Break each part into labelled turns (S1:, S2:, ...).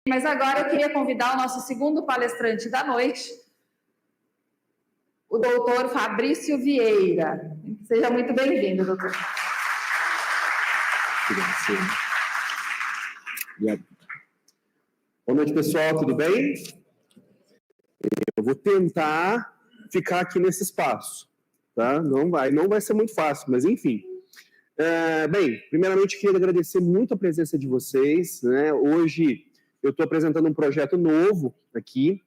S1: Mas agora eu queria convidar o nosso segundo palestrante da noite, o doutor Fabrício Vieira. Seja muito bem-vindo, doutor.
S2: Boa noite, pessoal, tudo bem? Eu vou tentar ficar aqui nesse espaço, tá? Não vai ser muito fácil, mas enfim. Bem, primeiramente queria agradecer muito a presença de vocês, né? Hoje eu estou apresentando um projeto novo aqui.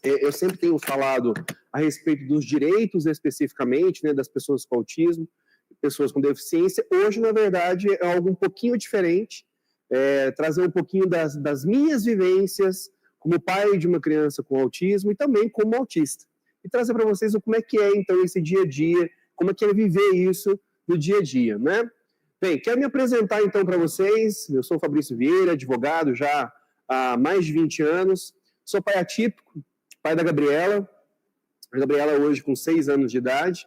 S2: Eu sempre tenho falado a respeito dos direitos especificamente, né, das pessoas com autismo, pessoas com deficiência. Hoje, na verdade, é algo um pouquinho diferente, trazer um pouquinho das minhas vivências como pai de uma criança com autismo e também como autista. E trazer para vocês como é que é, então, esse dia a dia, como é que é viver isso no dia a dia, né? Bem, quero me apresentar, então, para vocês. Eu sou o Fabrício Vieira, advogado já há mais de 20 anos. Sou pai atípico, pai da Gabriela. A Gabriela hoje com 6 anos de idade.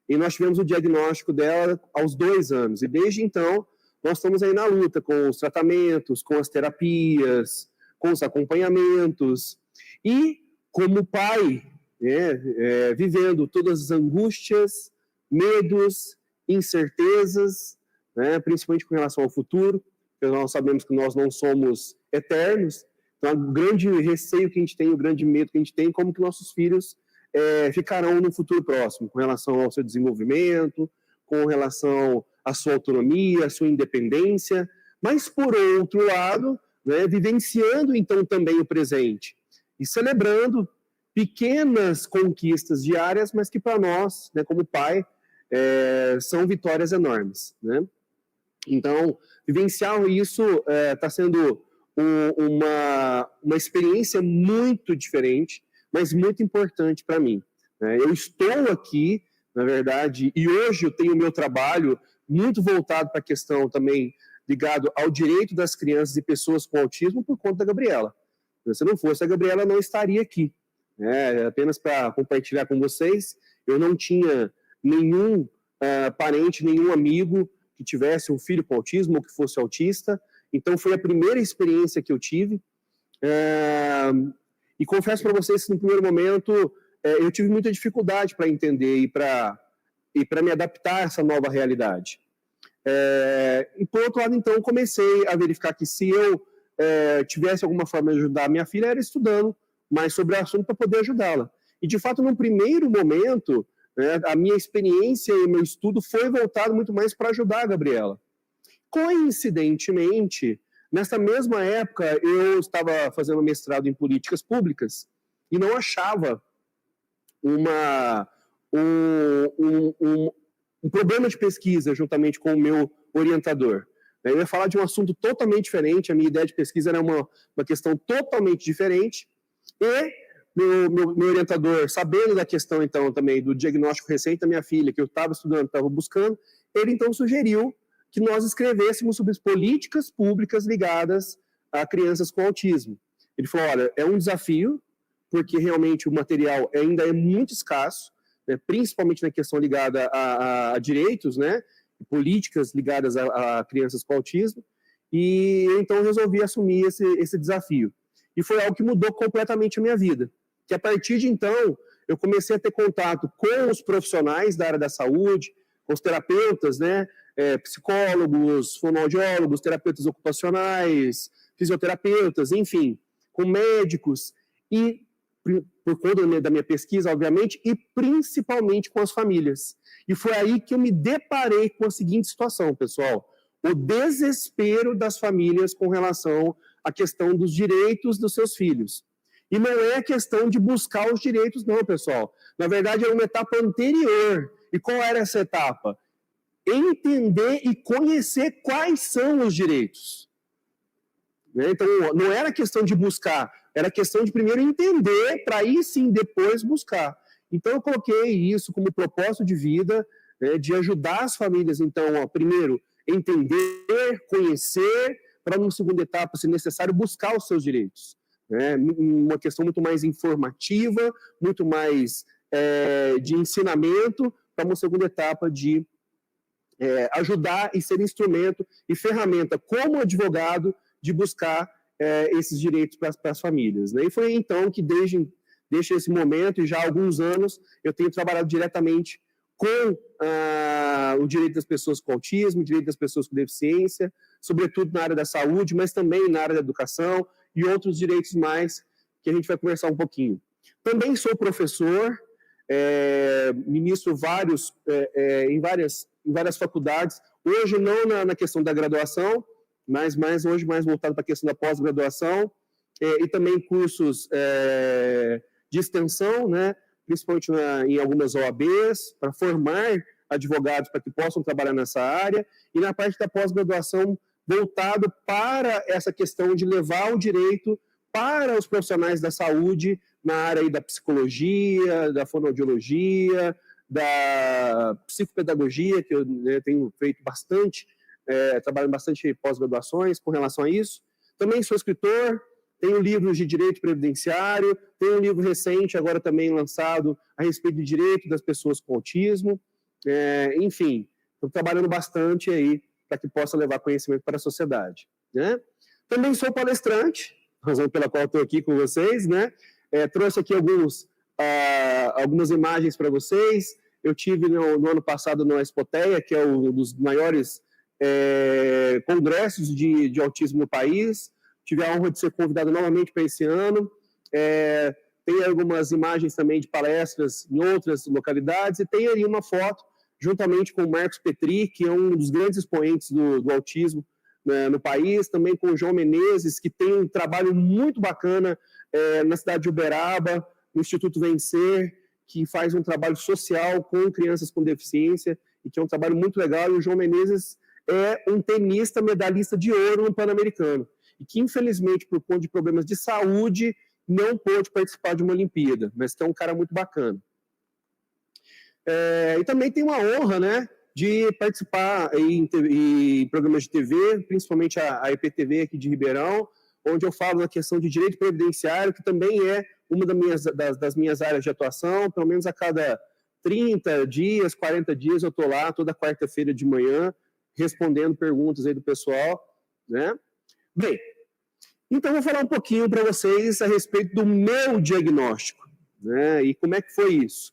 S2: E nós tivemos o diagnóstico dela aos 2 anos. E desde então, nós estamos aí na luta com os tratamentos, com as terapias, com os acompanhamentos. E, como pai, vivendo todas as angústias, medos, incertezas, né, principalmente com relação ao futuro, porque nós sabemos que nós não somos eternos. Então, o grande receio que a gente tem, o grande medo que a gente tem, como que nossos filhos ficarão no futuro próximo, com relação ao seu desenvolvimento, com relação à sua autonomia, à sua independência, mas, por outro lado, né, vivenciando, então, também o presente e celebrando pequenas conquistas diárias, mas que, para nós, né, como pai, são vitórias enormes, né? Então, vivenciar isso está sendo uma experiência muito diferente, mas muito importante para mim. Eu estou aqui, na verdade, e hoje eu tenho o meu trabalho muito voltado para a questão também ligado ao direito das crianças e pessoas com autismo por conta da Gabriela. Se não fosse a Gabriela, não estaria aqui. Apenas para compartilhar com vocês, eu não tinha nenhum parente, nenhum amigo que tivesse um filho com autismo ou que fosse autista. Então, foi a primeira experiência que eu tive. E confesso para vocês que, no primeiro momento, eu tive muita dificuldade para entender e para me adaptar a essa nova realidade. E, por outro lado, então, comecei a verificar que se eu tivesse alguma forma de ajudar a minha filha, era estudando mais sobre o assunto para poder ajudá-la. E, de fato, num primeiro momento, a minha experiência e o meu estudo foi voltado muito mais para ajudar a Gabriela. Coincidentemente, nessa mesma época, eu estava fazendo mestrado em políticas públicas e não achava um problema de pesquisa juntamente com o meu orientador. Eu ia falar de um assunto totalmente diferente, a minha ideia de pesquisa era uma questão totalmente diferente, e meu orientador, sabendo da questão, então, também do diagnóstico recente da minha filha, que eu estava estudando, estava buscando, ele, então, sugeriu que nós escrevêssemos sobre as políticas públicas ligadas a crianças com autismo. Ele falou, olha, é um desafio, porque realmente o material ainda é muito escasso, né, principalmente na questão ligada a direitos, né, políticas ligadas a crianças com autismo, e eu, então, resolvi assumir esse desafio. E foi algo que mudou completamente a minha vida. Que a partir de então, eu comecei a ter contato com os profissionais da área da saúde, com os terapeutas, né, psicólogos, fonoaudiólogos, terapeutas ocupacionais, fisioterapeutas, enfim, com médicos, e por conta da minha pesquisa, obviamente, e principalmente com as famílias. E foi aí que eu me deparei com a seguinte situação, pessoal: o desespero das famílias com relação à questão dos direitos dos seus filhos. E não é a questão de buscar os direitos, não, pessoal. Na verdade, é uma etapa anterior. E qual era essa etapa? Entender e conhecer quais são os direitos. Então, não era questão de buscar, era questão de primeiro entender, para aí sim, depois buscar. Então, eu coloquei isso como propósito de vida, né, de ajudar as famílias, então, primeiro, entender, conhecer, para, numa segunda etapa, se necessário, buscar os seus direitos. Uma questão muito mais informativa, muito mais de ensinamento, para uma segunda etapa de ajudar e ser instrumento e ferramenta como advogado de buscar esses direitos para as famílias, né? E foi então que, desde esse momento, e já há alguns anos, eu tenho trabalhado diretamente com o direito das pessoas com autismo, o direito das pessoas com deficiência, sobretudo na área da saúde, mas também na área da educação e outros direitos mais que a gente vai conversar um pouquinho. Também sou professor, ministro em várias faculdades, hoje não na questão da graduação, mas hoje mais voltado para a questão da pós-graduação, e também cursos de extensão, né, principalmente em algumas OABs, para formar advogados para que possam trabalhar nessa área, e na parte da pós-graduação voltado para essa questão de levar o direito para os profissionais da saúde na área aí da psicologia, da fonoaudiologia, da psicopedagogia, que eu tenho feito bastante, trabalho bastante pós-graduações com relação a isso. Também sou escritor, tenho livros de direito previdenciário, tenho um livro recente, agora também lançado, a respeito de direito das pessoas com autismo. Enfim, estou trabalhando bastante aí para que possa levar conhecimento para a sociedade, né? Também sou palestrante, razão pela qual estou aqui com vocês, né? Trouxe aqui algumas imagens para vocês. Eu tive no ano passado no Expoteia, que é um dos maiores congressos de autismo no país. Tive a honra de ser convidado novamente para esse ano. Tem algumas imagens também de palestras em outras localidades, e tem ali uma foto, juntamente com o Marcos Petri, que é um dos grandes expoentes do autismo, né, no país, também com o João Menezes, que tem um trabalho muito bacana na cidade de Uberaba, no Instituto Vencer, que faz um trabalho social com crianças com deficiência, e que é um trabalho muito legal. E o João Menezes é um tenista medalhista de ouro no Pan-Americano, e que, infelizmente, por conta de problemas de saúde, não pôde participar de uma Olimpíada, mas que é um cara muito bacana. E também tem uma honra, né, de participar em programas de TV, principalmente a IPTV aqui de Ribeirão, onde eu falo na questão de direito previdenciário, que também é uma das minhas áreas de atuação. Pelo menos a cada 30 dias, 40 dias, eu estou lá toda quarta-feira de manhã, respondendo perguntas aí do pessoal, né? Bem, então eu vou falar um pouquinho para vocês a respeito do meu diagnóstico, né? E como é que foi isso.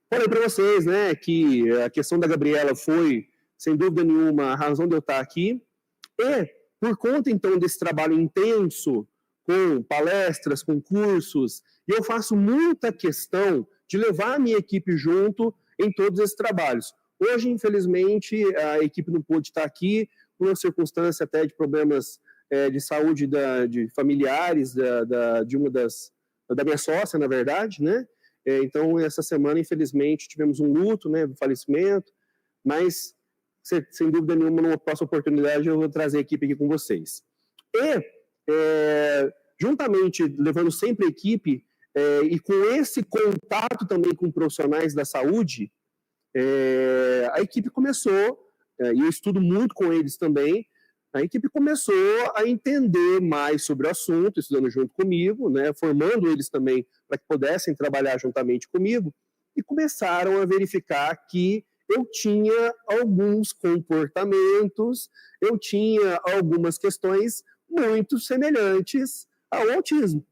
S2: Falei para vocês, né, que a questão da Gabriela foi, sem dúvida nenhuma, a razão de eu estar aqui. E, por conta, então, desse trabalho intenso, com palestras, com cursos, eu faço muita questão de levar a minha equipe junto em todos esses trabalhos. Hoje, infelizmente, a equipe não pôde estar aqui, por uma circunstância até de problemas de saúde de familiares da minha sócia, na verdade, né? Então, essa semana, infelizmente, tivemos um luto, né, do falecimento, mas, sem dúvida nenhuma, numa próxima oportunidade, eu vou trazer a equipe aqui com vocês. E, juntamente, levando sempre a equipe, e com esse contato também com profissionais da saúde, a equipe começou, e eu estudo muito com eles também, a equipe começou a entender mais sobre o assunto, estudando junto comigo, né, formando eles também para que pudessem trabalhar juntamente comigo, e começaram a verificar que eu tinha alguns comportamentos, eu tinha algumas questões muito semelhantes ao autismo.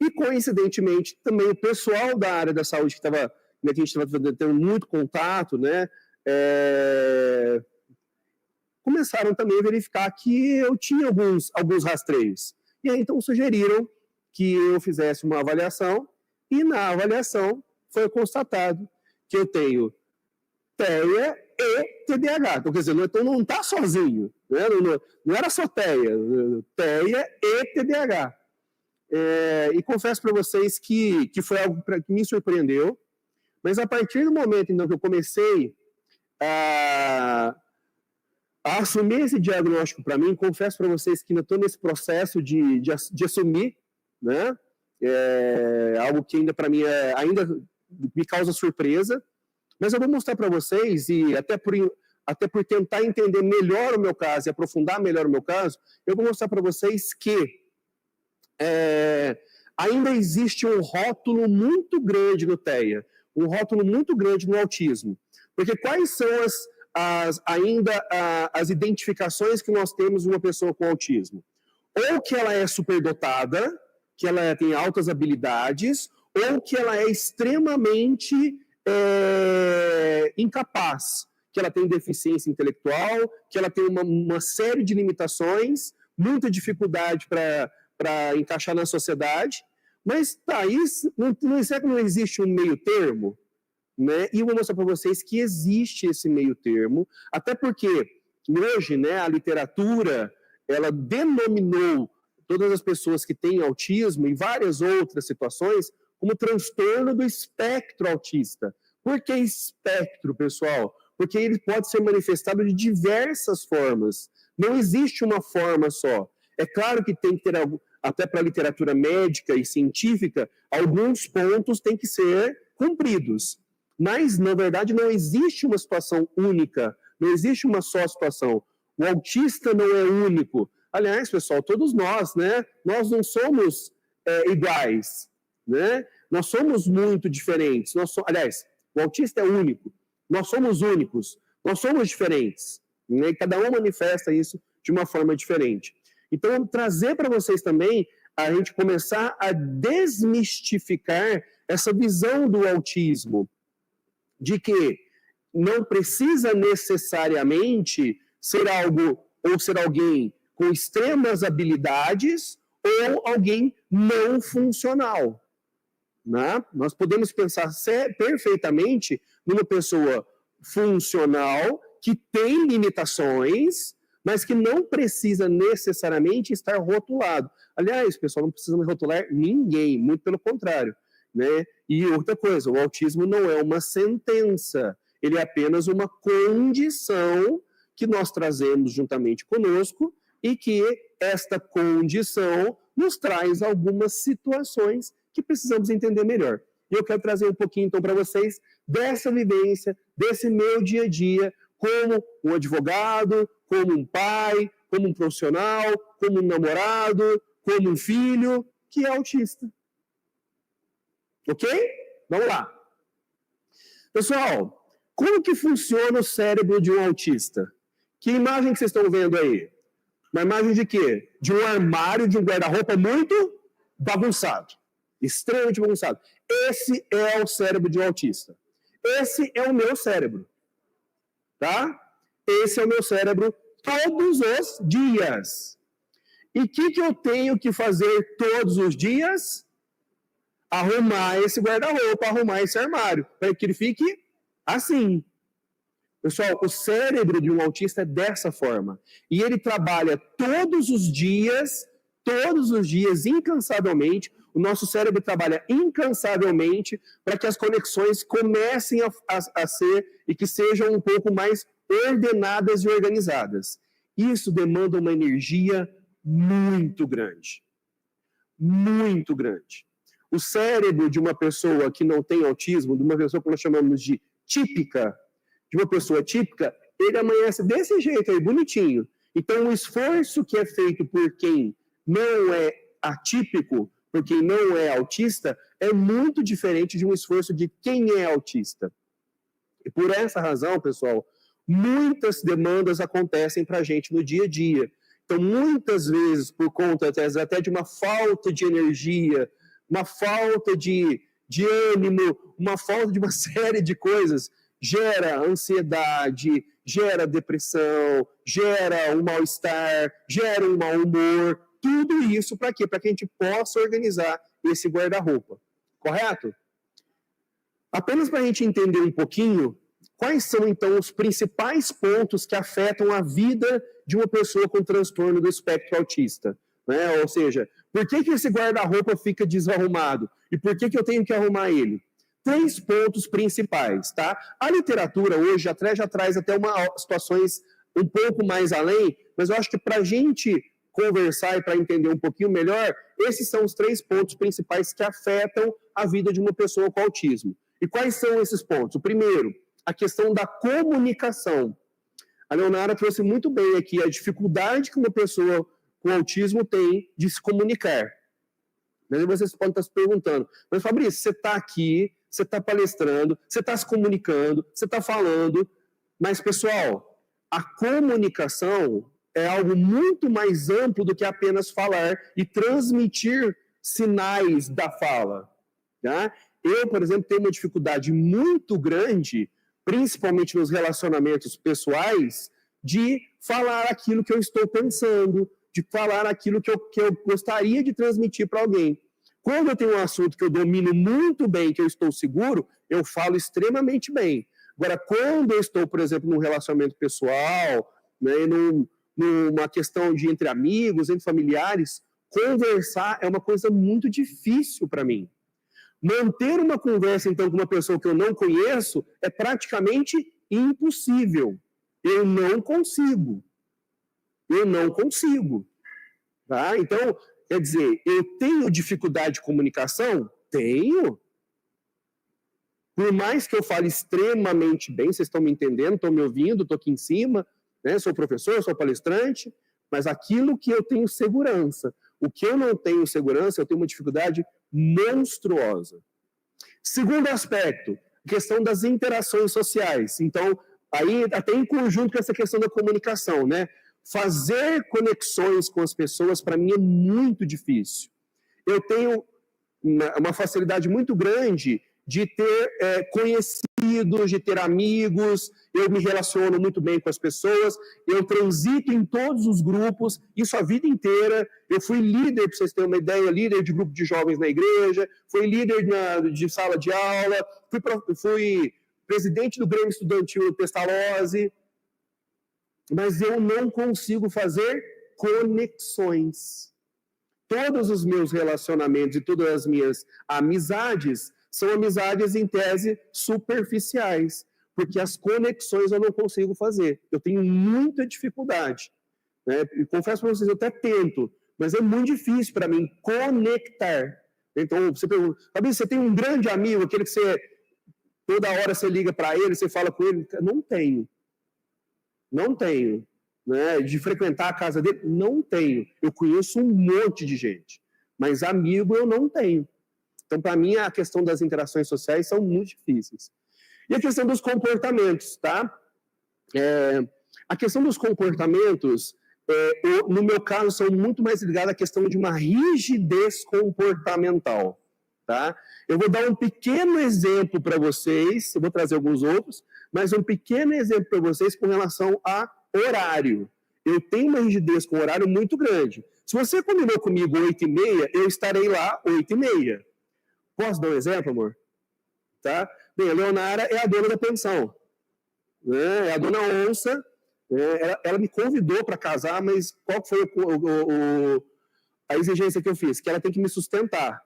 S2: E, coincidentemente, também o pessoal da área da saúde, que a gente estava tendo muito contato, né, começaram também a verificar que eu tinha alguns rastreios. E aí, então, sugeriram que eu fizesse uma avaliação, e na avaliação foi constatado que eu tenho TEA e TDAH. Então, quer dizer, não está sozinho, né? Não era só TEA e TDAH. E confesso para vocês que foi algo que me surpreendeu, mas a partir do momento então, que eu comecei a assumir esse diagnóstico para mim, confesso para vocês que ainda estou nesse processo de assumir, né? Algo que ainda para mim ainda me causa surpresa, mas eu vou mostrar para vocês, e até por tentar entender melhor o meu caso e aprofundar melhor o meu caso, eu vou mostrar para vocês que ainda existe um rótulo muito grande no TEA, um rótulo muito grande no autismo. Porque quais são as identificações que nós temos de uma pessoa com autismo? ou que ela é superdotada, que ela tem altas habilidades, ou que ela é extremamente incapaz, que ela tem deficiência intelectual, que ela tem uma série de limitações, muita dificuldade para encaixar na sociedade, mas tá, isso, será que não existe um meio termo? Né? E eu vou mostrar para vocês que existe esse meio termo, até porque hoje, né, a literatura, ela denominou todas as pessoas que têm autismo e várias outras situações como transtorno do espectro autista. Por que espectro, pessoal? Porque ele pode ser manifestado de diversas formas. Não existe uma forma só. É claro que tem que ter, até para a literatura médica e científica, alguns pontos têm que ser cumpridos. Mas, na verdade, não existe uma situação única, não existe uma só situação. O autista não é único. Aliás, pessoal, todos nós, né? Nós não somos iguais, né? Nós somos muito diferentes. Aliás, o autista é único. Nós somos únicos. Nós somos diferentes. Né? E cada um manifesta isso de uma forma diferente. Então, trazer para vocês também a gente começar a desmistificar essa visão do autismo, de que não precisa necessariamente ser algo ou ser alguém com extremas habilidades ou alguém não funcional. Né? Nós podemos pensar perfeitamente numa pessoa funcional que tem limitações, mas que não precisa necessariamente estar rotulado. Aliás, pessoal, não precisamos rotular ninguém, muito pelo contrário. Né? E outra coisa, o autismo não é uma sentença, ele é apenas uma condição que nós trazemos juntamente conosco e que esta condição nos traz algumas situações que precisamos entender melhor. E eu quero trazer um pouquinho, então, para vocês dessa vivência, desse meu dia a dia, como um advogado, como um pai, como um profissional, como um namorado, como um filho que é autista. Ok? Vamos lá. Pessoal, como que funciona o cérebro de um autista? Que imagem que vocês estão vendo aí? Uma imagem de quê? De um armário, de um guarda-roupa muito bagunçado. Extremamente bagunçado. Esse é o cérebro de um autista. Esse é o meu cérebro. Tá? Esse é o meu cérebro todos os dias. E o que eu tenho que fazer todos os dias? Arrumar esse guarda-roupa, arrumar esse armário, para que ele fique assim. Pessoal, o cérebro de um autista é dessa forma. E ele trabalha todos os dias, incansavelmente. O nosso cérebro trabalha incansavelmente para que as conexões comecem a ser e que sejam um pouco mais ordenadas e organizadas. Isso demanda uma energia muito grande. Muito grande. O cérebro de uma pessoa que não tem autismo, de uma pessoa que nós chamamos de típica, de uma pessoa típica, ele amanhece desse jeito aí, bonitinho. Então, o esforço que é feito por quem não é atípico, por quem não é autista, é muito diferente de um esforço de quem é autista. E por essa razão, pessoal, muitas demandas acontecem para a gente no dia a dia. Então, muitas vezes, por conta até de uma falta de energia, uma falta de ânimo, uma falta de uma série de coisas, gera ansiedade, gera depressão, gera um mal-estar, gera um mau humor. Tudo isso para quê? Para que a gente possa organizar esse guarda-roupa. Correto? Apenas para a gente entender um pouquinho, quais são, então, os principais pontos que afetam a vida de uma pessoa com transtorno do espectro autista? Né? Ou seja, por que esse guarda-roupa fica desarrumado? E por que eu tenho que arrumar ele? 3 pontos principais, tá? A literatura hoje já traz até situações um pouco mais além, mas eu acho que para a gente conversar e para entender um pouquinho melhor, esses são os 3 pontos principais que afetam a vida de uma pessoa com autismo. E quais são esses pontos? O primeiro, a questão da comunicação. A Leonara trouxe muito bem aqui a dificuldade que uma pessoa com autismo tem de se comunicar. Mas vocês podem estar se perguntando, mas Fabrício, você está aqui, você está palestrando, você está se comunicando, você está falando, mas pessoal, a comunicação é algo muito mais amplo do que apenas falar e transmitir sinais da fala. Tá? Eu, por exemplo, tenho uma dificuldade muito grande, principalmente nos relacionamentos pessoais, de falar aquilo que eu estou pensando, de falar aquilo que eu gostaria de transmitir para alguém. Quando eu tenho um assunto que eu domino muito bem, que eu estou seguro, eu falo extremamente bem. Agora, quando eu estou, por exemplo, num relacionamento pessoal, né, numa questão de entre amigos, entre familiares, conversar é uma coisa muito difícil para mim. Manter uma conversa, então, com uma pessoa que eu não conheço é praticamente impossível. Eu não consigo. Tá? Então, quer dizer, eu tenho dificuldade de comunicação? Tenho. Por mais que eu fale extremamente bem, vocês estão me entendendo, estão me ouvindo, estou aqui em cima, né? Sou professor, sou palestrante, mas aquilo que eu tenho segurança, o que eu não tenho segurança, eu tenho uma dificuldade monstruosa. Segundo aspecto, questão das interações sociais. Então, aí até em conjunto com essa questão da comunicação, né? Fazer conexões com as pessoas, para mim, é muito difícil. Eu tenho uma facilidade muito grande de ter conhecidos, de ter amigos, eu me relaciono muito bem com as pessoas, eu transito em todos os grupos, isso a vida inteira. Eu fui líder, para vocês terem uma ideia, líder de grupo de jovens na igreja, fui líder de sala de aula, fui presidente do Grêmio Estudantil Pestalozzi, mas eu não consigo fazer conexões. Todos os meus relacionamentos e todas as minhas amizades são amizades, em tese, superficiais, porque as conexões eu não consigo fazer. Eu tenho muita dificuldade. Né? E confesso para vocês, eu até tento, mas é muito difícil para mim conectar. Então, você pergunta, Fabrício, você tem um grande amigo, aquele que você, toda hora você liga para ele, você fala com ele? Não tenho. Né? De frequentar a casa dele? Não tenho. Eu conheço um monte de gente, mas amigo eu não tenho. Então, para mim, a questão das interações sociais são muito difíceis. E a questão dos comportamentos, tá? A questão dos comportamentos, no meu caso, são muito mais ligadas à questão de uma rigidez comportamental, tá? Eu vou dar um pequeno exemplo para vocês, eu vou trazer alguns outros, mas um pequeno exemplo para vocês com relação a horário. Eu tenho uma rigidez com horário muito grande. Se você combinou comigo 8h30, eu estarei lá 8h30. Posso dar um exemplo, amor? Tá? Bem, a Leonara é a dona da pensão. Né? É a dona Onça. Ela me convidou para casar, mas qual foi a exigência que eu fiz? Que ela tem que me sustentar.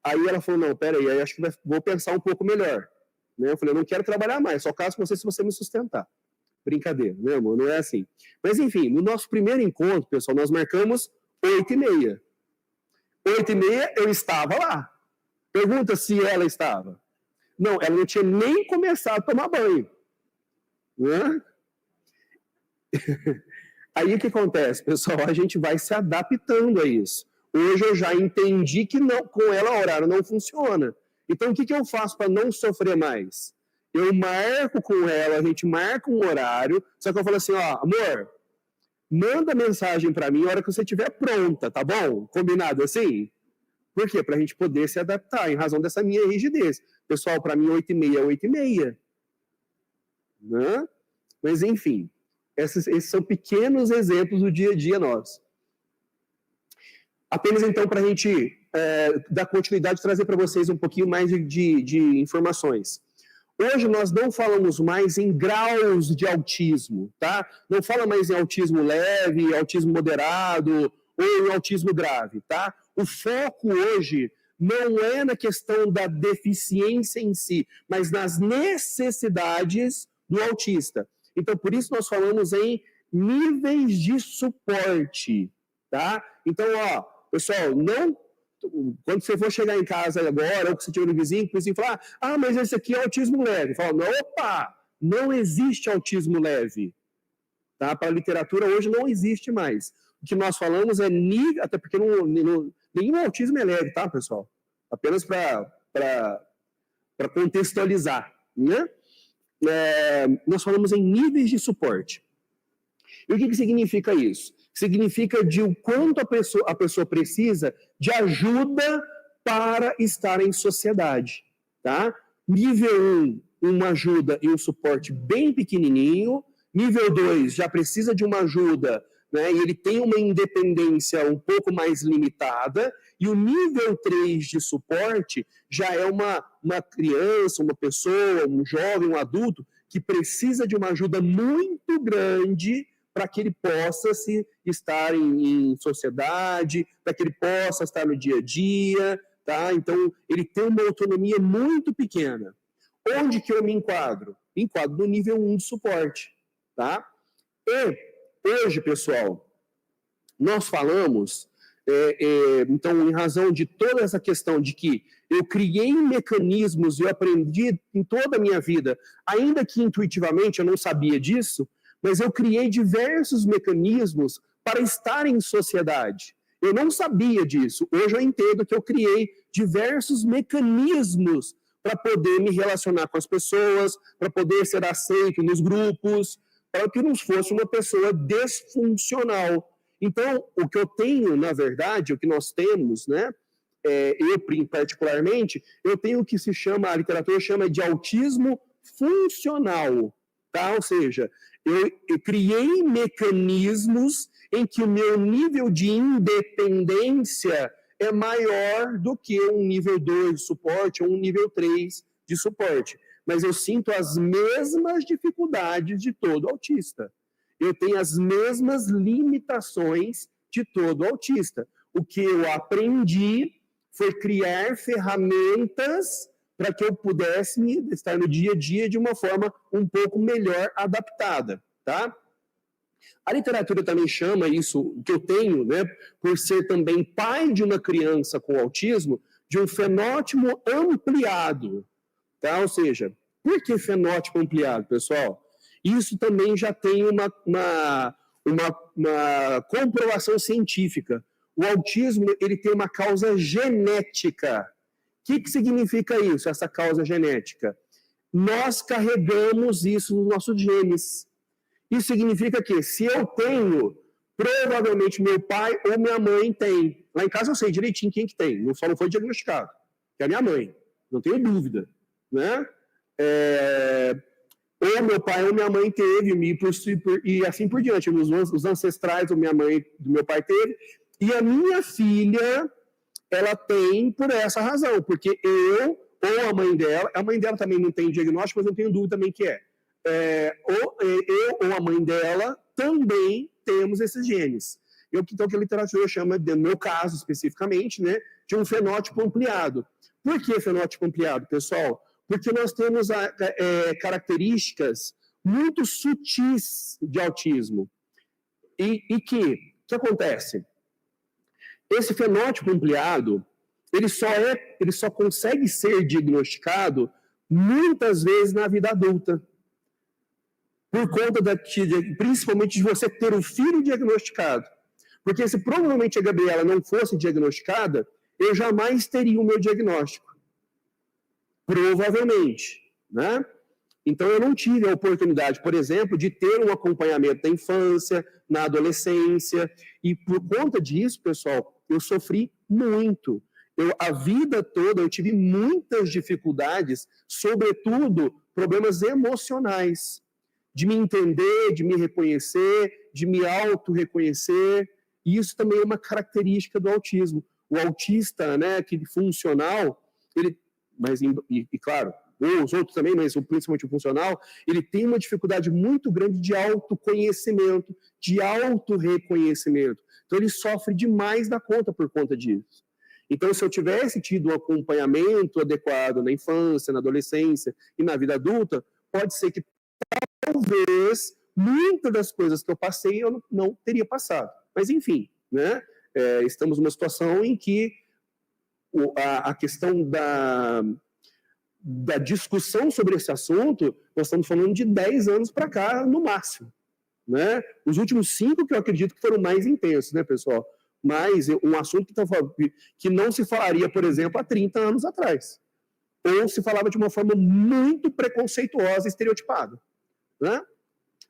S2: Aí ela falou, não, peraí, acho que vou pensar um pouco melhor. Né? Eu falei, eu não quero trabalhar mais, só caso com você se você me sustentar. Brincadeira, né, amor? Não é assim. Mas, enfim, no nosso primeiro encontro, pessoal, nós marcamos 8h30. 8h30 eu estava lá. Pergunta se ela estava. Não, ela não tinha nem começado a tomar banho. Né? Aí o que acontece, pessoal? A gente vai se adaptando a isso. Hoje eu já entendi que não, com ela o horário não funciona. Então o que eu faço para não sofrer mais? Eu marco com ela, a gente marca um horário, só que eu falo assim, ó, amor, manda mensagem para mim a hora que você estiver pronta, tá bom? Combinado assim? Por quê? Para a gente poder se adaptar, em razão dessa minha rigidez. Pessoal, para mim, 8h30 é 8h30. Né? Mas, enfim, esses são pequenos exemplos do dia a dia nosso. Apenas, então, para a gente dar continuidade, trazer para vocês um pouquinho mais de informações. Hoje nós não falamos mais em graus de autismo, tá? Não fala mais em autismo leve, autismo moderado ou em autismo grave, tá? O foco hoje não é na questão da deficiência em si, mas nas necessidades do autista. Então, por isso nós falamos em níveis de suporte, tá? Então, ó, pessoal, quando você for chegar em casa agora, ou que você tiver no vizinho, o vizinho falar, mas esse aqui é autismo leve. Fala, opa, não existe autismo leve. Tá? Para a literatura, hoje não existe mais. O que nós falamos é nível, até porque nenhum autismo é leve, tá, pessoal? Apenas para contextualizar, né? Nós falamos em níveis de suporte. E o que significa isso? Significa de o quanto a pessoa precisa de ajuda para estar em sociedade, tá? Nível 1, uma ajuda e um suporte bem pequenininho. Nível 2, já precisa de uma ajuda, né? E ele tem uma independência um pouco mais limitada. E o nível 3 de suporte já é uma criança, uma pessoa, um jovem, um adulto, que precisa de uma ajuda muito grande para que ele possa estar em sociedade, para que ele possa estar no dia a dia, tá? Então, ele tem uma autonomia muito pequena. Onde que eu me enquadro? Me enquadro no nível 1 de suporte, tá? E hoje, pessoal, nós falamos, então, em razão de toda essa questão de que eu criei mecanismos e eu aprendi em toda a minha vida, ainda que intuitivamente eu não sabia disso, mas eu criei diversos mecanismos para estar em sociedade. Eu não sabia disso. Hoje eu entendo que eu criei diversos mecanismos para poder me relacionar com as pessoas, para poder ser aceito nos grupos, para que não fosse uma pessoa desfuncional. Então, o que eu tenho, na verdade, o que nós temos, né, eu particularmente, eu tenho o que a literatura chama de autismo funcional, tá? Ou seja, eu criei mecanismos em que o meu nível de independência é maior do que um nível 2 de suporte ou um nível 3 de suporte. Mas eu sinto as mesmas dificuldades de todo autista. Eu tenho as mesmas limitações de todo autista. O que eu aprendi foi criar ferramentas para que eu pudesse estar no dia a dia de uma forma um pouco melhor adaptada, tá? A literatura também chama isso, que eu tenho, né, por ser também pai de uma criança com autismo, de um fenótipo ampliado, tá? Ou seja, por que fenótipo ampliado, pessoal? Isso também já tem uma comprovação científica. O autismo, ele tem uma causa genética. O que significa isso, essa causa genética? Nós carregamos isso nos nossos genes. Isso significa que, se eu tenho, provavelmente meu pai ou minha mãe tem. Lá em casa eu sei direitinho quem que tem, só não foi diagnosticado, que é a minha mãe, não tenho dúvida, né? Ou meu pai ou minha mãe teve, e assim por diante, os ancestrais do meu pai teve, e a minha filha, ela tem por essa razão, porque eu, ou a mãe dela também não tem diagnóstico, mas eu tenho dúvida também que ou eu ou a mãe dela também temos esses genes. Então, que a literatura chama, no meu caso especificamente, né, de um fenótipo ampliado. Por que fenótipo ampliado, pessoal? Porque nós temos características muito sutis de autismo. E que acontece? Esse fenótipo ampliado, ele só consegue ser diagnosticado muitas vezes na vida adulta. Por conta principalmente de você ter um filho diagnosticado. Porque se provavelmente a Gabriela não fosse diagnosticada, eu jamais teria o meu diagnóstico. Provavelmente, né? Então, eu não tive a oportunidade, por exemplo, de ter um acompanhamento na infância, na adolescência, e por conta disso, pessoal, eu sofri muito. A vida toda eu tive muitas dificuldades, sobretudo problemas emocionais, de me entender, de me reconhecer, de me auto-reconhecer, e isso também é uma característica do autismo. O autista, né, que funcional, claro, os outros também, mas principalmente o funcional, ele tem uma dificuldade muito grande de autoconhecimento, de autorreconhecimento. Então, ele sofre demais da conta por conta disso. Então, se eu tivesse tido um acompanhamento adequado na infância, na adolescência e na vida adulta, pode ser que talvez muitas das coisas que eu passei eu não teria passado. Mas, enfim, né? Estamos numa situação em que a questão da discussão sobre esse assunto, nós estamos falando de 10 anos para cá, no máximo. Né? Os últimos 5 que eu acredito que foram mais intensos, né, pessoal? Mas um assunto que não se falaria, por exemplo, há 30 anos atrás. Ou se falava de uma forma muito preconceituosa e estereotipada. Né?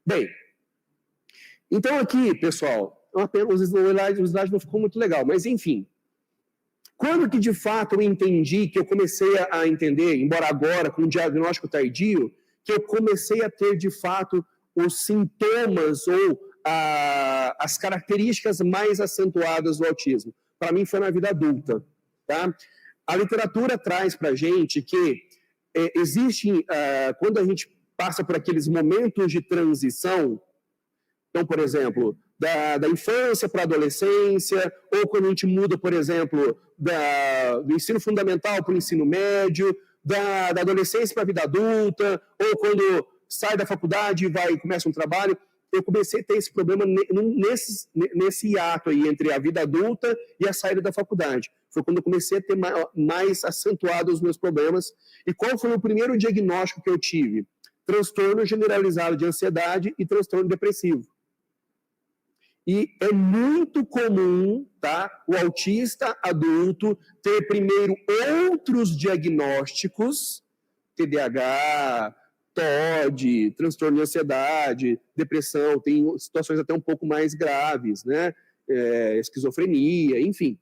S2: Bem, Então aqui, pessoal, os slides não ficou muito legal, mas enfim. Quando que de fato eu entendi, que eu comecei a entender, embora agora com um diagnóstico tardio, que eu comecei a ter de fato os sintomas ou as características mais acentuadas do autismo? Para mim foi na vida adulta, tá? A literatura traz para a gente que existe, quando a gente passa por aqueles momentos de transição, então, por exemplo, da infância para a adolescência, ou quando a gente muda, por exemplo, do ensino fundamental para o ensino médio, da adolescência para a vida adulta, ou quando sai da faculdade e começa um trabalho, eu comecei a ter esse problema nesse hiato aí entre a vida adulta e a saída da faculdade. Foi quando eu comecei a ter mais acentuado os meus problemas. E qual foi o primeiro diagnóstico que eu tive? Transtorno generalizado de ansiedade e transtorno depressivo. E é muito comum, tá, o autista adulto ter primeiro outros diagnósticos, TDAH, TOD, transtorno de ansiedade, depressão, tem situações até um pouco mais graves, né, esquizofrenia, enfim,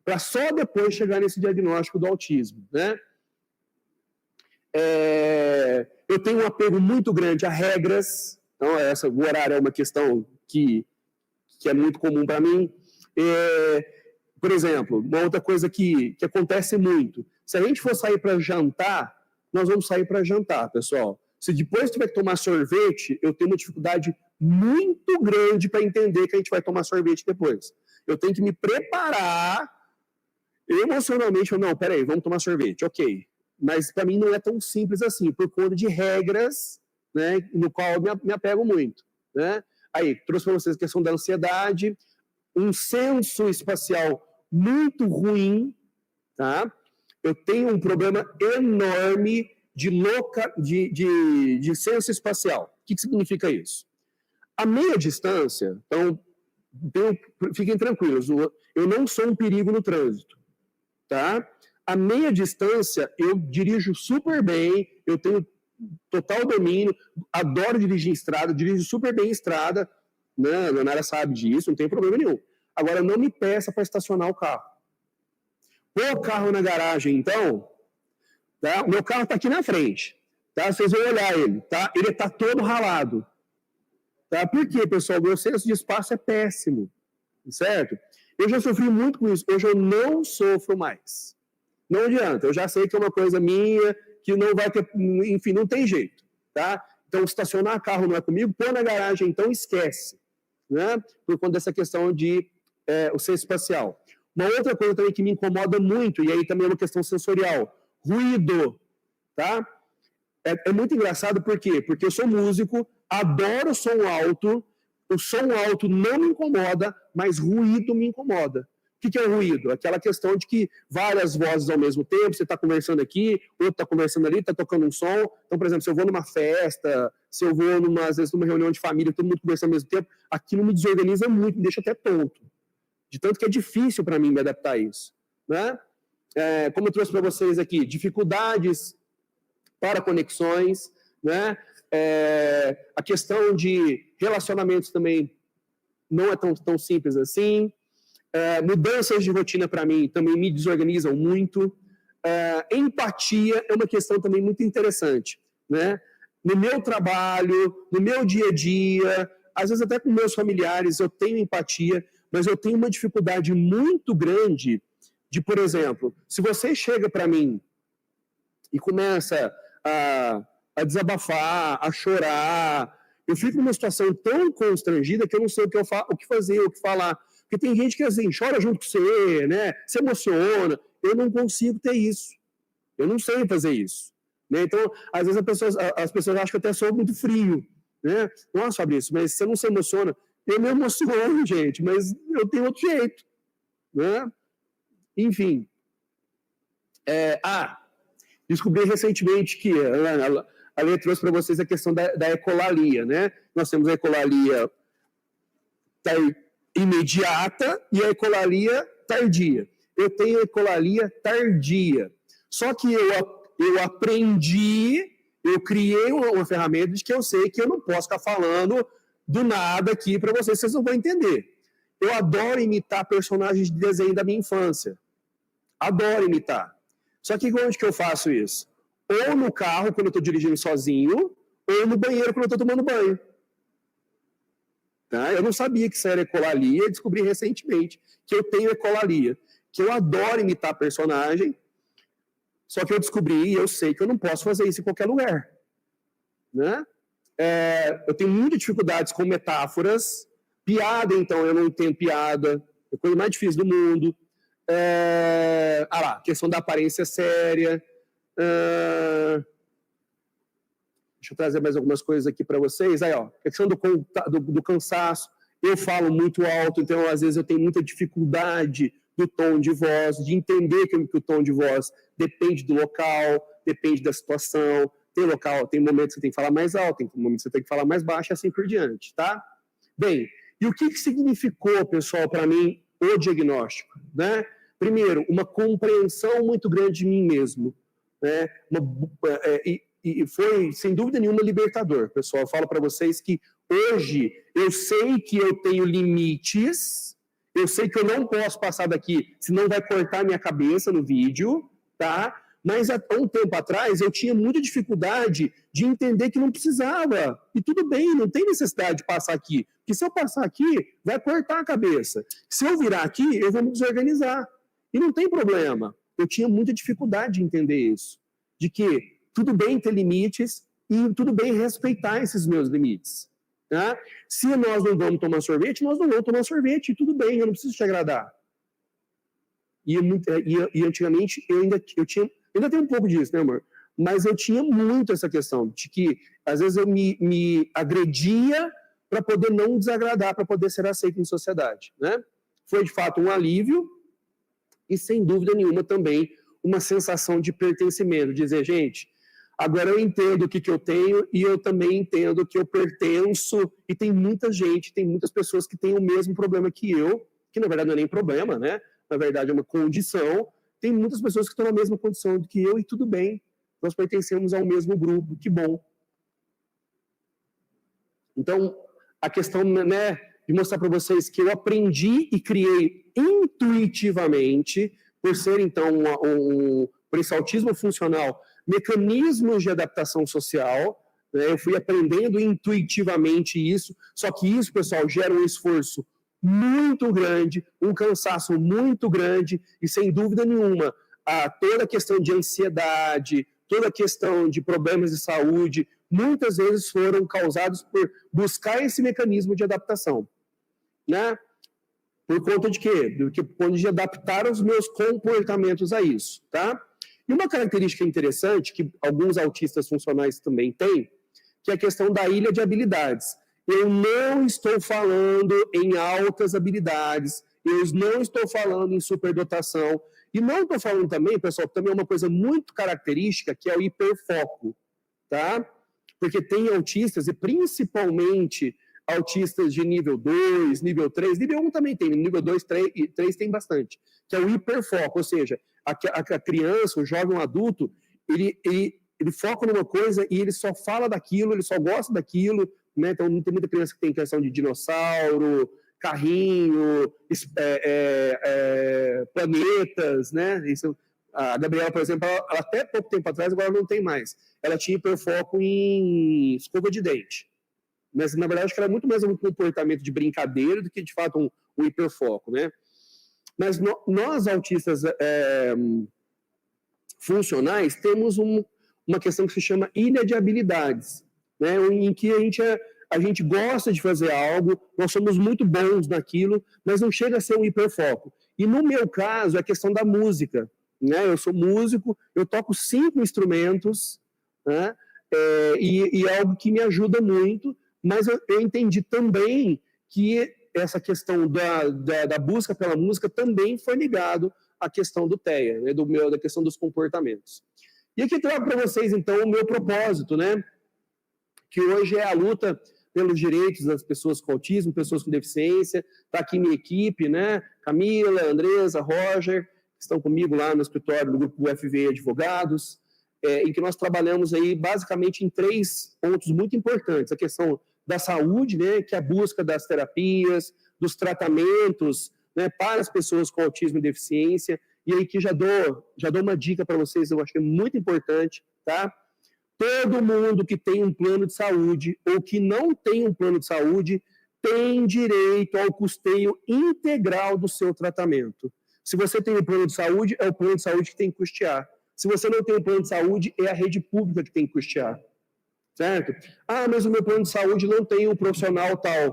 S2: para só depois chegar nesse diagnóstico do autismo, né. Eu tenho um apego muito grande a regras, então o horário é uma questão que é muito comum para mim. Por exemplo, uma outra coisa que acontece muito, se a gente for sair para jantar, nós vamos sair para jantar, pessoal. Se depois tiver que tomar sorvete, eu tenho uma dificuldade muito grande para entender que a gente vai tomar sorvete depois. Eu tenho que me preparar emocionalmente, não, peraí, vamos tomar sorvete, ok. Mas para mim não é tão simples assim, por conta de regras, né, no qual eu me apego muito, né? Aí, trouxe para vocês a questão da ansiedade, um senso espacial muito ruim, tá? Eu tenho um problema enorme de senso espacial. O que significa isso? A meia distância, então, fiquem tranquilos, eu não sou um perigo no trânsito, tá? A meia distância, eu dirijo super bem, eu tenho total domínio, adoro dirigir em estrada, dirijo super bem em estrada, né? A Leonara sabe disso, não tem problema nenhum. Agora, não me peça para estacionar o carro. Pôr o carro na garagem, então, tá? O meu carro está aqui na frente, tá? Vocês vão olhar ele, tá? Ele está todo ralado. Tá? Por quê, pessoal? Meu senso de espaço é péssimo, certo? Eu já sofri muito com isso, hoje eu não sofro mais. Não adianta, eu já sei que é uma coisa minha, que não vai ter, enfim, não tem jeito, tá? Então, estacionar carro não é comigo, pôr na garagem, então esquece, né? Por conta dessa questão de o senso espacial. Uma outra coisa também que me incomoda muito, e aí também é uma questão sensorial, ruído, tá? É muito engraçado, por quê? Porque eu sou músico, adoro som alto, o som alto não me incomoda, mas ruído me incomoda. O que é o ruído? Aquela questão de que várias vozes ao mesmo tempo, você está conversando aqui, outro está conversando ali, está tocando um som. Então, por exemplo, se eu vou numa festa, se eu vou, às vezes, numa reunião de família, todo mundo conversando ao mesmo tempo, aquilo me desorganiza muito, me deixa até tonto. De tanto que é difícil para mim me adaptar a isso, né? Como eu trouxe para vocês aqui, dificuldades para conexões, né? A questão de relacionamentos também não é tão simples assim. Mudanças de rotina para mim também me desorganizam muito. Empatia é uma questão também muito interessante, né? No meu trabalho, no meu dia a dia, às vezes até com meus familiares eu tenho empatia, mas eu tenho uma dificuldade muito grande de, por exemplo, se você chega para mim e começa a desabafar, a chorar, eu fico numa situação tão constrangida que eu não sei o que fazer, o que falar. Porque tem gente que, assim, chora junto com você, né? Se emociona. Eu não consigo ter isso. Eu não sei fazer isso. Né? Então, às vezes as pessoas acham que eu até sou muito frio. Né? Nossa, Fabrício, mas você não se emociona? Eu me emociono, gente, mas eu tenho outro jeito. Né? Enfim. Descobri recentemente que a Lê trouxe para vocês a questão da ecolalia. Né? Nós temos a ecolalia imediata e a ecolalia tardia. Eu tenho ecolalia tardia. Só que eu aprendi, eu criei uma ferramenta de que eu sei que eu não posso ficar falando do nada aqui para vocês não vão entender. Eu adoro imitar personagens de desenho da minha infância. Adoro imitar. Só que onde que eu faço isso? Ou no carro, quando eu estou dirigindo sozinho, ou no banheiro, quando eu estou tomando banho. Tá? Eu não sabia que isso era ecolalia, e descobri recentemente que eu tenho ecolalia, que eu adoro imitar personagem, só que eu descobri e eu sei que eu não posso fazer isso em qualquer lugar. Né? Eu tenho muitas dificuldades com metáforas, piada, então, eu não entendo piada, é a coisa mais difícil do mundo. Questão da aparência séria. Deixa eu trazer mais algumas coisas aqui para vocês. Aí, ó, questão do cansaço. Eu falo muito alto, então, às vezes, eu tenho muita dificuldade do tom de voz, de entender que o tom de voz depende do local, depende da situação. Tem momentos que você tem que falar mais alto, tem momentos que você tem que falar mais baixo, e assim por diante, tá? Bem, e o que significou, pessoal, para mim, o diagnóstico, né? Primeiro, uma compreensão muito grande de mim mesmo, né? E foi, sem dúvida nenhuma, libertador, pessoal. Eu falo para vocês que hoje eu sei que eu tenho limites, eu sei que eu não posso passar daqui, senão vai cortar minha cabeça no vídeo, tá? Mas há um tempo atrás eu tinha muita dificuldade de entender que não precisava. E tudo bem, não tem necessidade de passar aqui. Porque se eu passar aqui, vai cortar a cabeça. Se eu virar aqui, eu vou me desorganizar. E não tem problema. Eu tinha muita dificuldade de entender isso. De que tudo bem ter limites e tudo bem respeitar esses meus limites. Tá? Se nós não vamos tomar sorvete, nós não vamos tomar sorvete. E tudo bem, eu não preciso te agradar. E antigamente eu ainda tenho um pouco disso, né, amor? Mas eu tinha muito essa questão de que, às vezes, eu me agredia para poder não desagradar, para poder ser aceito em sociedade, né? Foi, de fato, um alívio e, sem dúvida nenhuma, também uma sensação de pertencimento, dizer, gente, agora eu entendo o que eu tenho e eu também entendo que eu pertenço e tem muita gente, tem muitas pessoas que têm o mesmo problema que eu, que, na verdade, não é nem problema, né? Na verdade, é uma condição. Tem muitas pessoas que estão na mesma condição do que eu e tudo bem. Nós pertencemos ao mesmo grupo, que bom. Então, a questão, né, de mostrar para vocês que eu aprendi e criei intuitivamente, por ser, então, por esse autismo funcional, mecanismos de adaptação social, né, eu fui aprendendo intuitivamente isso, só que isso, pessoal, gera um esforço muito grande, um cansaço muito grande e, sem dúvida nenhuma, toda a questão de ansiedade, toda a questão de problemas de saúde, muitas vezes foram causados por buscar esse mecanismo de adaptação, né? Por conta de quê? De adaptar os meus comportamentos a isso, tá? E uma característica interessante, que alguns autistas funcionais também têm, que é a questão da ilha de habilidades. Eu não estou falando em altas habilidades, eu não estou falando em superdotação, e não estou falando também, pessoal, que também é uma coisa muito característica, que é o hiperfoco, tá? Porque tem autistas, e principalmente autistas de nível 2, nível 3, nível 1 também tem, nível 2, 3 tem bastante, que é o hiperfoco, ou seja, a criança, o jovem, o adulto, ele foca numa coisa e ele só fala daquilo, ele só gosta daquilo, né? Então, tem muita criança que tem questão de dinossauro, carrinho, planetas, né? Isso, a Gabriela, por exemplo, ela até pouco tempo atrás, agora não tem mais. Ela tinha hiperfoco em escova de dente. Mas, na verdade, acho que era muito mais um comportamento de brincadeira do que, de fato, um hiperfoco, né? Mas nós, autistas funcionais, temos uma questão que se chama ilha de habilidades, né, em que a gente gosta de fazer algo, nós somos muito bons naquilo, mas não chega a ser um hiperfoco. E no meu caso, é a questão da música. Né? Eu sou músico, eu toco 5 instrumentos, né? E é algo que me ajuda muito, mas eu entendi também que essa questão da busca pela música também foi ligado à questão do TEA, né? Da questão dos comportamentos. E aqui trago para vocês, então, o meu propósito, né? Que hoje é a luta pelos direitos das pessoas com autismo, pessoas com deficiência. Está aqui minha equipe, né? Camila, Andresa, Roger, que estão comigo lá no escritório do grupo UFV Advogados, em que nós trabalhamos aí basicamente em 3 pontos muito importantes. A questão da saúde, né, que é a busca das terapias, dos tratamentos, né, para as pessoas com autismo e deficiência. E aí que já dou uma dica para vocês, eu acho que é muito importante, tá? Todo mundo que tem um plano de saúde ou que não tem um plano de saúde tem direito ao custeio integral do seu tratamento. Se você tem um plano de saúde, é o plano de saúde que tem que custear. Se você não tem um plano de saúde, é a rede pública que tem que custear. Certo? Ah, mas o meu plano de saúde não tem um profissional tal.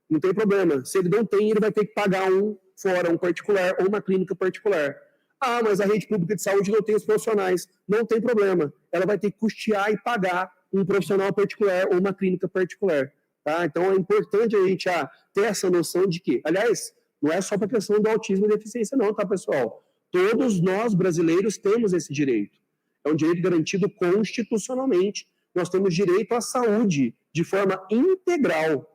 S2: Não tem problema. Se ele não tem, ele vai ter que pagar um fora, um particular ou uma clínica particular. Ah, mas a rede pública de saúde não tem os profissionais. Não tem problema. Ela vai ter que custear e pagar um profissional particular ou uma clínica particular. Tá? Então, é importante a gente ter essa noção de que, aliás, não é só para a questão do autismo e deficiência não, tá, pessoal? Todos nós, brasileiros, temos esse direito. É um direito garantido constitucionalmente. Nós temos direito à saúde de forma integral.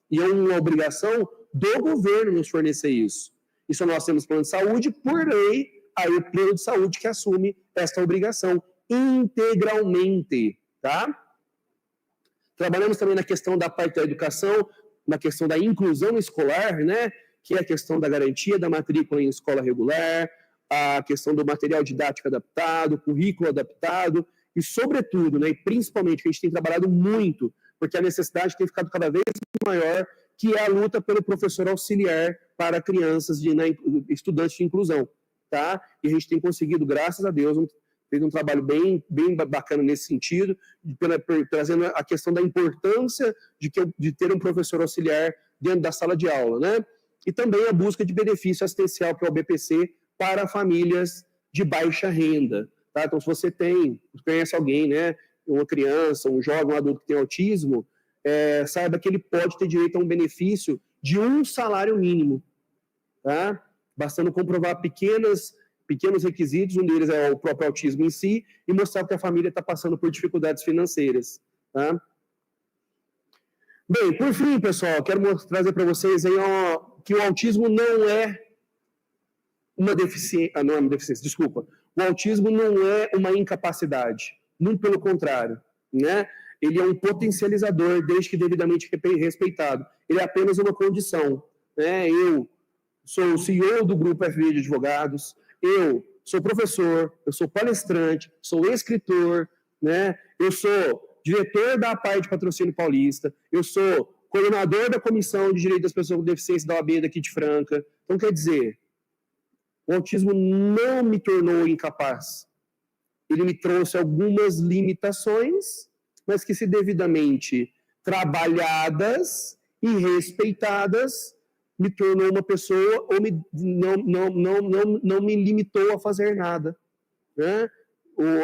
S2: E é uma obrigação do governo nos fornecer isso. Isso nós temos plano de saúde, por lei, aí o plano de saúde que assume esta obrigação integralmente, tá? Trabalhamos também na questão da parte da educação, na questão da inclusão escolar, né? Que é a questão da garantia da matrícula em escola regular, a questão do material didático adaptado, currículo adaptado, e sobretudo, né, e principalmente, que a gente tem trabalhado muito, porque a necessidade tem ficado cada vez maior, que é a luta pelo professor auxiliar para crianças, estudantes de inclusão, tá? E a gente tem conseguido, graças a Deus, fez um trabalho bem bacana nesse sentido, trazendo a questão da importância de ter um professor auxiliar dentro da sala de aula, né? E também a busca de benefício assistencial, que é o BPC, para famílias de baixa renda. Tá? Então, se você conhece alguém, né, uma criança, um jovem, um adulto que tem autismo, saiba que ele pode ter direito a um benefício de um salário mínimo. Tá? Bastando comprovar pequenos requisitos, um deles é o próprio autismo em si, e mostrar que a família está passando por dificuldades financeiras. Tá? Bem, por fim, pessoal, quero trazer para vocês aí, que o autismo não é uma deficiência, não é uma deficiência, desculpa. O autismo não é uma incapacidade, muito pelo contrário, né? Ele é um potencializador, desde que devidamente respeitado. Ele é apenas uma condição, né? Eu sou o CEO do Grupo FV de Advogados, eu sou professor, eu sou palestrante, sou escritor, né? Eu sou diretor da APAI de Patrocínio Paulista, eu sou coordenador da Comissão de Direito das Pessoas com Deficiência da OAB daqui de Franca. Então, quer dizer, o autismo não me tornou incapaz. Ele me trouxe algumas limitações, mas que, se devidamente trabalhadas e respeitadas, me tornou uma pessoa ou não me limitou a fazer nada. Né?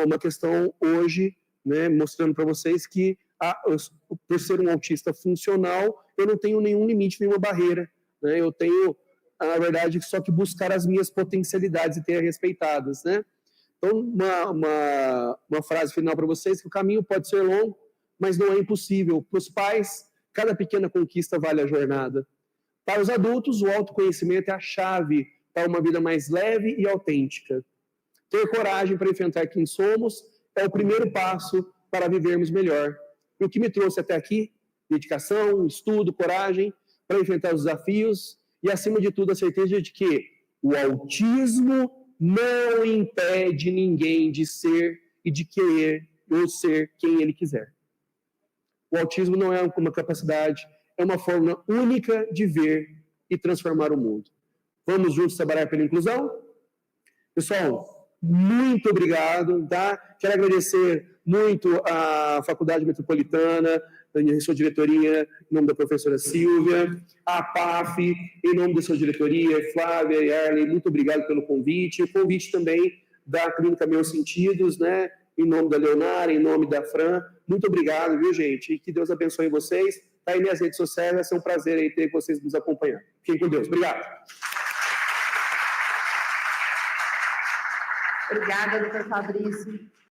S2: Uma questão hoje, né, mostrando para vocês que, por ser um autista funcional, eu não tenho nenhum limite, nenhuma barreira. Né? Eu tenho, na verdade, só que buscar as minhas potencialidades e ter respeitadas. Né? Então, uma frase final para vocês, que o caminho pode ser longo, mas não é impossível. Para os pais, cada pequena conquista vale a jornada. Para os adultos, o autoconhecimento é a chave para uma vida mais leve e autêntica. Ter coragem para enfrentar quem somos é o primeiro passo para vivermos melhor. E o que me trouxe até aqui? Dedicação, estudo, coragem para enfrentar os desafios e, acima de tudo, a certeza de que o autismo não impede ninguém de ser e de querer ou ser quem ele quiser. O autismo não é uma capacidade, é uma forma única de ver e transformar o mundo. Vamos juntos trabalhar pela inclusão? Pessoal, muito obrigado, tá? Quero agradecer muito à Faculdade Metropolitana, em sua diretoria, em nome da professora Silvia, à PAF, em nome da sua diretoria, Flávia e Arley, muito obrigado pelo convite. O convite também da Clínica Meus Sentidos, né? Em nome da Leonara, em nome da Fran. Muito obrigado, viu, gente? E que Deus abençoe vocês. Tá aí minhas redes sociais, vai ser um prazer aí ter vocês nos acompanhando. Fiquem com Deus. Obrigado.
S1: Obrigada, doutor Fabrício.